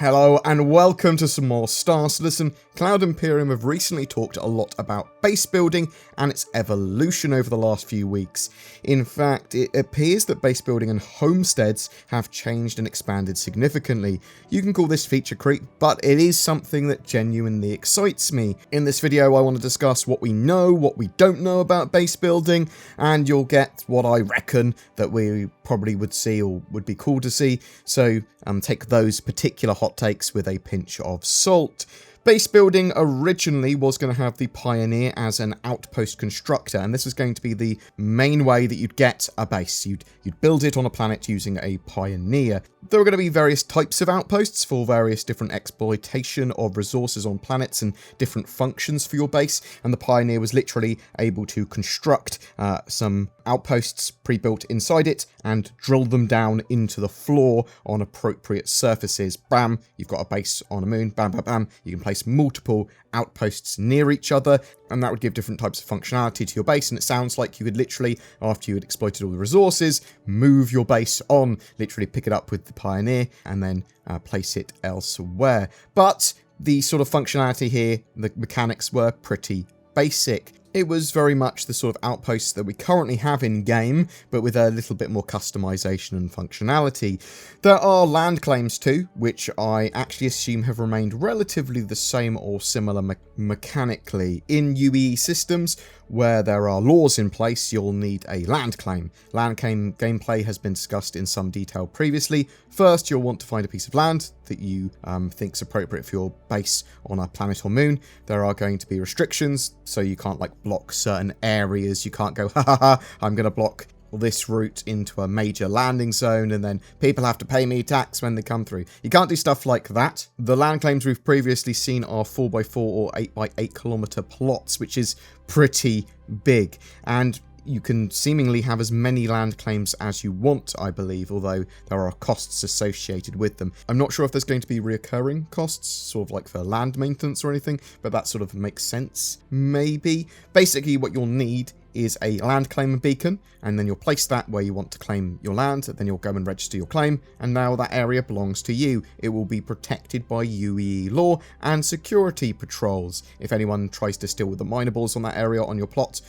Hello and welcome to some more Star Citizen. Cloud Imperium have recently talked a lot about base building and its evolution over the last few weeks. In fact, it appears that base building and homesteads have changed and expanded significantly. You can call this feature creep, but it is something that genuinely excites me. In this video I want to discuss what we know, what we don't know about base building, and you'll get what I reckon that we probably would see or would be cool to see, so take those particular hot takes with a pinch of salt. Base building originally was going to have the Pioneer as an outpost constructor, and this was going to be the main way that you'd get a base. You'd build it on a planet using a Pioneer. There were going to be various types of outposts for various different exploitation of resources on planets and different functions for your base, and the Pioneer was literally able to construct some outposts pre-built inside it and drill them down into the floor on appropriate surfaces. Bam, you've got a base on a moon, bam, bam, bam. You can place multiple outposts near each other, and that would give different types of functionality to your base, and it sounds like you could literally, after you had exploited all the resources, move your base on, literally pick it up with the Pioneer, and then place it elsewhere. But the sort of functionality here, the mechanics were pretty basic. It was very much the sort of outposts that we currently have in-game, but with a little bit more customization and functionality. There are land claims too, which I actually assume have remained relatively the same or similar mechanically. In UE systems, where there are laws in place, you'll need a land claim. Land claim gameplay has been discussed in some detail previously. First, you'll want to find a piece of land that you think's appropriate for your base on a planet or moon. There are going to be restrictions, so you can't block certain areas. You can't go, I'm going to block this route into a major landing zone and then people have to pay me tax when they come through. You can't do stuff like that. The land claims we've previously seen are 4x4 or 8x8 kilometer plots, which is pretty big, and you can seemingly have as many land claims as you want, I believe, although there are costs associated with them. I'm not sure if there's going to be reoccurring costs, sort of like for land maintenance or anything, but that sort of makes sense, maybe. Basically, what you'll need is a land claim beacon, and then you'll place that where you want to claim your land, then you'll go and register your claim, and now that area belongs to you. It will be protected by UE law and security patrols. If anyone tries to steal the minables on that area on your plot,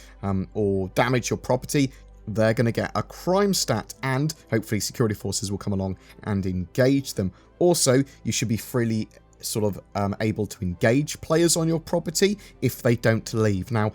or damage your property, they're going to get a crime stat, and hopefully security forces will come along and engage them. Also, you should be freely sort of able to engage players on your property if they don't leave. Now,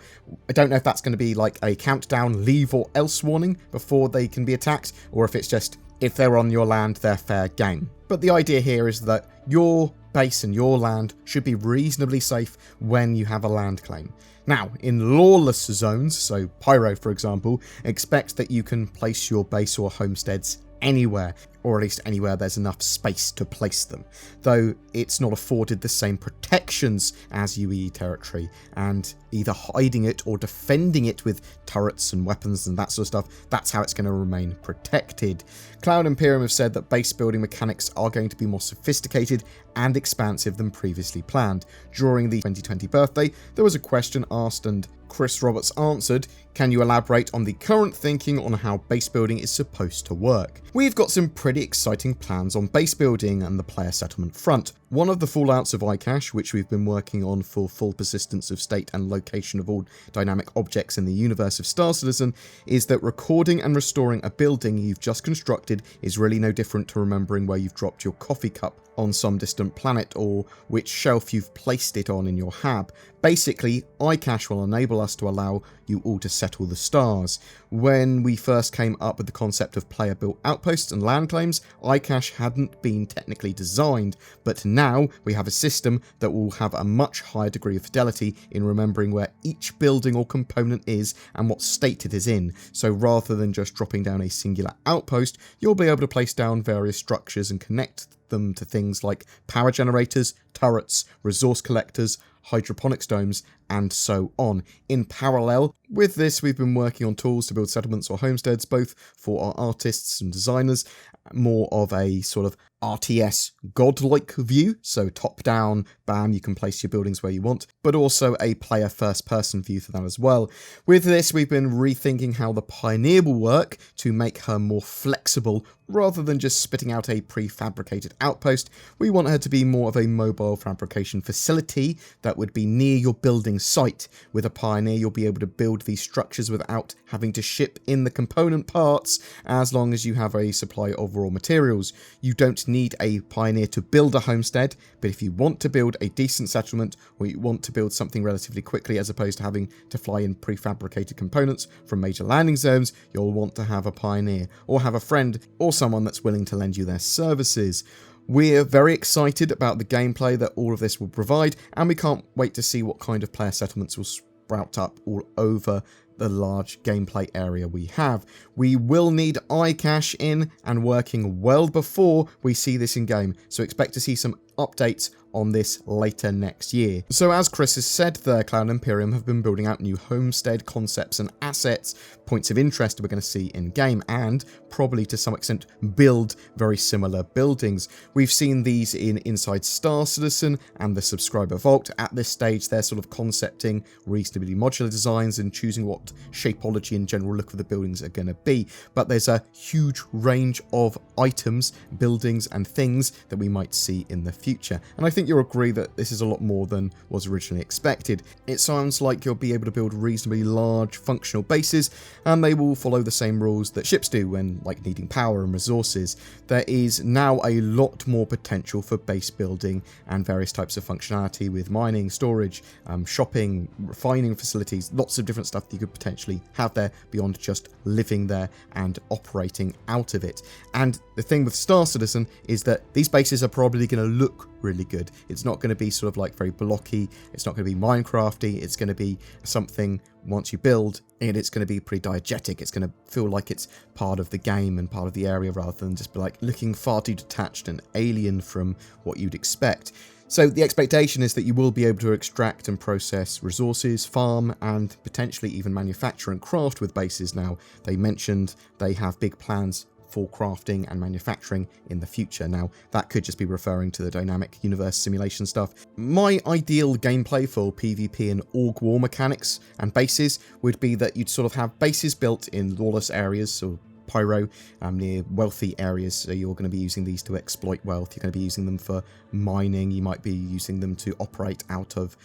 I don't know if that's going to be like a countdown, leave or else warning before they can be attacked, or if it's just, if they're on your land, they're fair game. But the idea here is that your base and your land should be reasonably safe when you have a land claim. Now, in lawless zones, so Pyro for example, expect that you can place your base or homesteads anywhere, or at least anywhere there's enough space to place them, though it's not afforded the same protections as UE territory, and either hiding it or defending it with turrets and weapons and that sort of stuff, that's how it's going to remain protected. Cloud Imperium have said that base building mechanics are going to be more sophisticated and expansive than previously planned. During the 2020 birthday, there was a question asked and Chris Roberts answered, "Can you elaborate on the current thinking on how base building is supposed to work?" We've got some pretty exciting plans on base building and the player settlement front. One of the fallouts of iCache, which we've been working on for full persistence of state and location of all dynamic objects in the universe of Star Citizen, is that recording and restoring a building you've just constructed is really no different to remembering where you've dropped your coffee cup on some distant planet or which shelf you've placed it on in your hab. Basically, iCache will enable us to allow you all to settle the stars. When we first came up with the concept of player-built outposts and land claims, iCache hadn't been technically designed, but now we have a system that will have a much higher degree of fidelity in remembering where each building or component is and what state it is in. So rather than just dropping down a singular outpost, you'll be able to place down various structures and connect them to things like power generators, turrets, resource collectors, hydroponics domes, and so on. In parallel, With this, we've been working on tools to build settlements or homesteads, both for our artists and designers, more of a sort of RTS godlike view, so top down, bam, you can place your buildings where you want, but also a player first person view for that as well. With this, we've been rethinking how the Pioneer will work to make her more flexible. Rather than just spitting out a prefabricated outpost, we want her to be more of a mobile fabrication facility that would be near your building site. With a Pioneer, you'll be able to build these structures without having to ship in the component parts, as long as you have a supply of raw materials. You don't need a Pioneer to build a homestead, but if you want to build a decent settlement, or you want to build something relatively quickly as opposed to having to fly in prefabricated components from major landing zones, you'll want to have a Pioneer, or have a friend or someone that's willing to lend you their services. We're very excited about the gameplay that all of this will provide, and we can't wait to see what kind of player settlements will sprout up all over the large gameplay area we have. We will need iCache in and working well before we see this in game, so expect to see some updates on this later next year. So as Chris has said there, Cloud Imperium have been building out new homestead concepts and assets, points of interest we're going to see in game, and probably to some extent build very similar buildings. We've seen these in Inside Star Citizen and the Subscriber Vault. At this stage, they're sort of concepting reasonably modular designs and choosing what shapeology and general look of the buildings are going to be. But there's a huge range of items, buildings and things that we might see in the future. And I think you'll agree that this is a lot more than was originally expected. It sounds like you'll be able to build reasonably large functional bases, and they will follow the same rules that ships do when like needing power and resources. There is now a lot more potential for base building and various types of functionality with mining, storage, shopping, refining facilities, lots of different stuff that you could potentially have there beyond just living there and operating out of it. And the thing with Star Citizen is that these bases are probably going to look really good. It's not going to be sort of like very blocky, it's not going to be Minecrafty, it's going to be something once you build and it's going to be pretty diegetic. It's going to feel like it's part of the game and part of the area rather than just be like looking far too detached and alien from what you'd expect. So the expectation is that you will be able to extract and process resources, farm, and potentially even manufacture and craft with bases now. They mentioned they have big plans for crafting and manufacturing in the future. Now, that could just be referring to the dynamic universe simulation stuff. My ideal gameplay for PvP and org war mechanics and bases would be that you'd sort of have bases built in lawless areas, so pyro, near wealthy areas, so you're going to be using these to exploit wealth, you're going to be using them for mining, you might be using them to operate out of,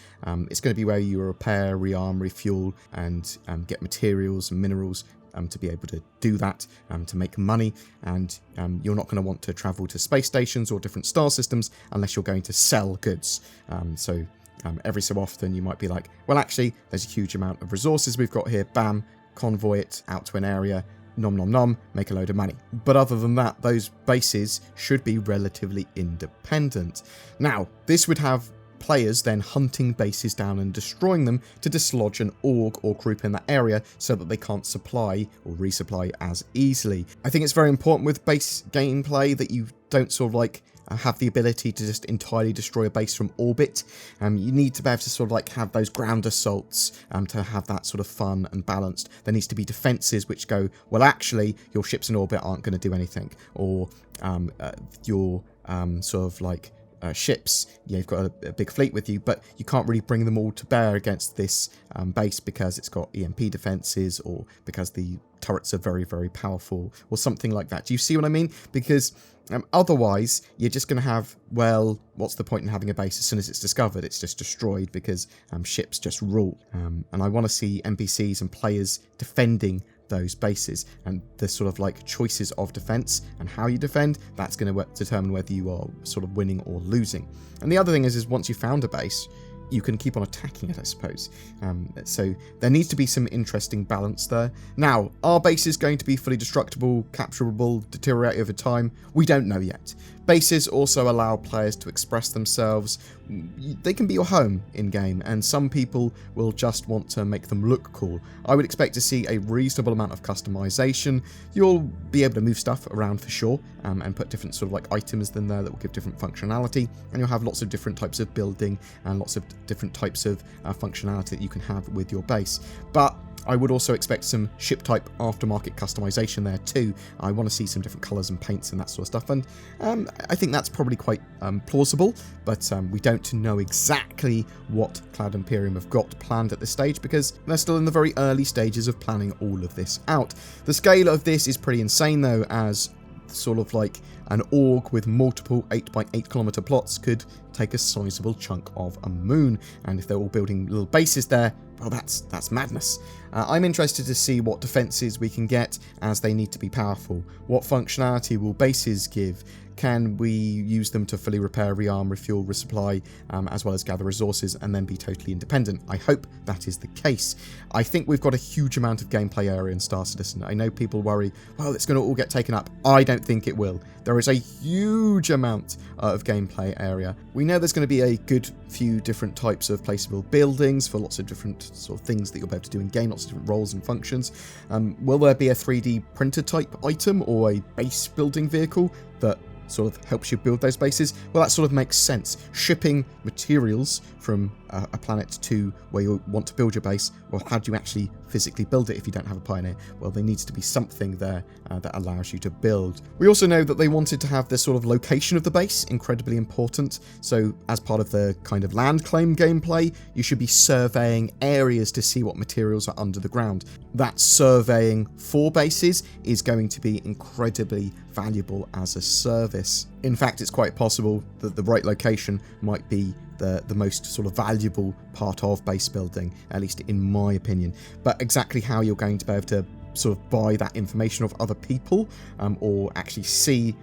it's going to be where you repair, rearm, refuel, and get materials and minerals to be able to do that, to make money, and you're not going to want to travel to space stations or different star systems unless you're going to sell goods. So every so often you might be like, well actually there's a huge amount of resources we've got here, bam, convoy it out to an area, nom nom nom, make a load of money. But other than that, those bases should be relatively independent. Now, this would have players then hunting bases down and destroying them to dislodge an org or group in that area so that they can't supply or resupply as easily. I think it's very important with base gameplay that you don't sort of like have the ability to just entirely destroy a base from orbit. You need to be able to sort of like have those ground assaults to have that sort of fun and balanced. There needs to be defenses which go, well actually your ships in orbit aren't going to do anything, or your sort of like ships, you've got a big fleet with you, but you can't really bring them all to bear against this base because it's got EMP defenses or because the turrets are very, very powerful or something like that. Do you see what I mean? Because otherwise, you're just going to have, well, what's the point in having a base? As soon as it's discovered, it's just destroyed because ships just rule. And I want to see NPCs and players defending those bases, and the sort of like choices of defense and how you defend, that's going to determine whether you are sort of winning or losing. And the other thing is once you found a base, you can keep on attacking it, I suppose. So there needs to be some interesting balance there. Now, are bases going to be fully destructible, capturable, deteriorate over time? We don't know yet. Bases also allow players to express themselves. They can be your home in-game, and some people will just want to make them look cool. I would expect to see a reasonable amount of customization. You'll be able to move stuff around for sure, and put different sort of like items in there that will give different functionality, and you'll have lots of different types of building and lots of different types of functionality that you can have with your base. But I would also expect some ship type aftermarket customization there too. I want to see some different colours and paints and that sort of stuff, and I think that's probably quite plausible, but we don't know exactly what Cloud Imperium have got planned at this stage because they're still in the very early stages of planning all of this out. The scale of this is pretty insane though, as sort of like an org with multiple 8x8 kilometre plots could take a sizable chunk of a moon, and if they're all building little bases there, well, that's madness. I'm interested to see what defences we can get, as they need to be powerful. What functionality will bases give? Can we use them to fully repair, rearm, refuel, resupply, as well as gather resources and then be totally independent? I hope that is the case. I think we've got a huge amount of gameplay area in Star Citizen. I know people worry, well, it's going to all get taken up. I don't think it will. There is a huge amount of gameplay area. We know there's going to be a good few different types of placeable buildings for lots of different sort of things that you'll be able to do in game, lots of different roles and functions. Will there be a 3D printer type item or a base building vehicle that sort of helps you build those bases? Well, that sort of makes sense. Shipping materials from a planet to where you want to build your base, well, how do you actually physically build it if you don't have a pioneer? Well, there needs to be something there that allows you to build. We also know that they wanted to have this sort of location of the base incredibly important, so as part of the kind of land claim gameplay, you should be surveying areas to see what materials are under the ground. That surveying for bases is going to be incredibly valuable as a service. In fact, it's quite possible that the right location might be the most sort of valuable part of base building, at least in my opinion. But exactly how you're going to be able to sort of buy that information of other people, or actually see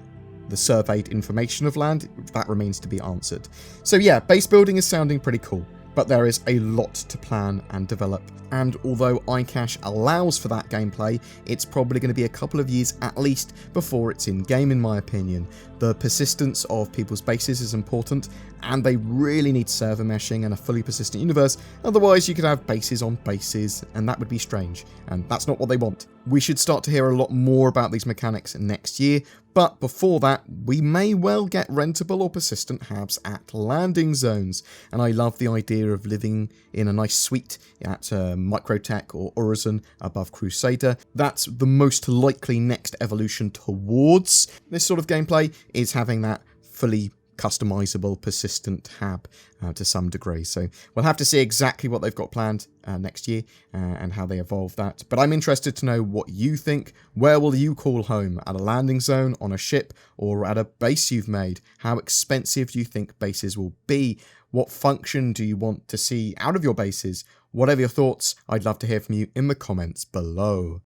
the surveyed information of land, that remains to be answered. So yeah, base building is sounding pretty cool, but there is a lot to plan and develop. And although iCache allows for that gameplay, it's probably going to be a couple of years at least before it's in-game, in my opinion. The persistence of people's bases is important, and they really need server meshing and a fully persistent universe, otherwise you could have bases on bases, and that would be strange, and that's not what they want. We should start to hear a lot more about these mechanics next year, but before that, we may well get rentable or persistent habs at landing zones, and I love the idea of living in a nice suite at Microtech or Horizon above Crusader. That's the most likely next evolution towards this sort of gameplay, is having that fully customizable persistent hab to some degree. So we'll have to see exactly what they've got planned next year and how they evolve that. But I'm interested to know what you think. Where will you call home? At a landing zone, on a ship, or at a base you've made? How expensive do you think bases will be? What function do you want to see out of your bases? Whatever your thoughts, I'd love to hear from you in the comments below.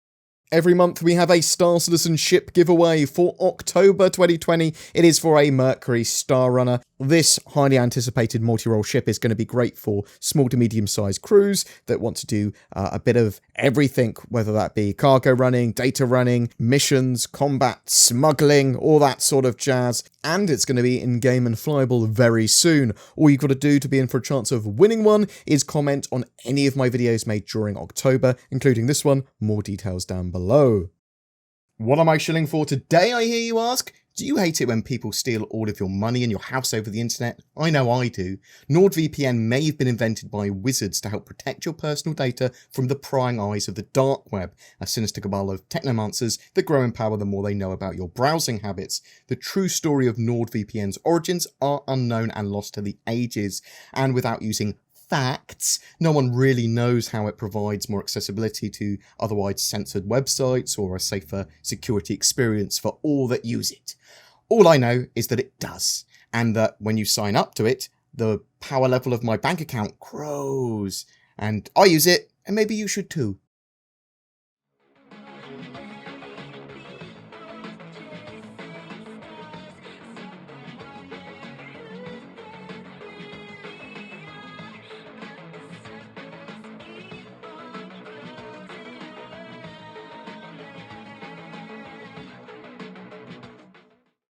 Every month we have a Star Citizen ship giveaway. For October 2020, it is for a Mercury Star Runner. This highly anticipated multi-role ship is going to be great for small to medium-sized crews that want to do a bit of everything, whether that be cargo running, data running, missions, combat, smuggling, all that sort of jazz. And it's going to be in-game and flyable very soon. All you've got to do to be in for a chance of winning one is comment on any of my videos made during October, including this one. More details down below. What am I shilling for today, I hear you ask? Do you hate it when people steal all of your money and your house over the internet? I know I do. NordVPN may have been invented by wizards to help protect your personal data from the prying eyes of the dark web, a sinister cabal of technomancers that grow in power the more they know about your browsing habits. The true story of NordVPN's origins are unknown and lost to the ages, and without using facts, no one really knows how it provides more accessibility to otherwise censored websites or a safer security experience for all that use it. All I know is that it does, and that when you sign up to it, the power level of my bank account grows, and I use it, and maybe you should too.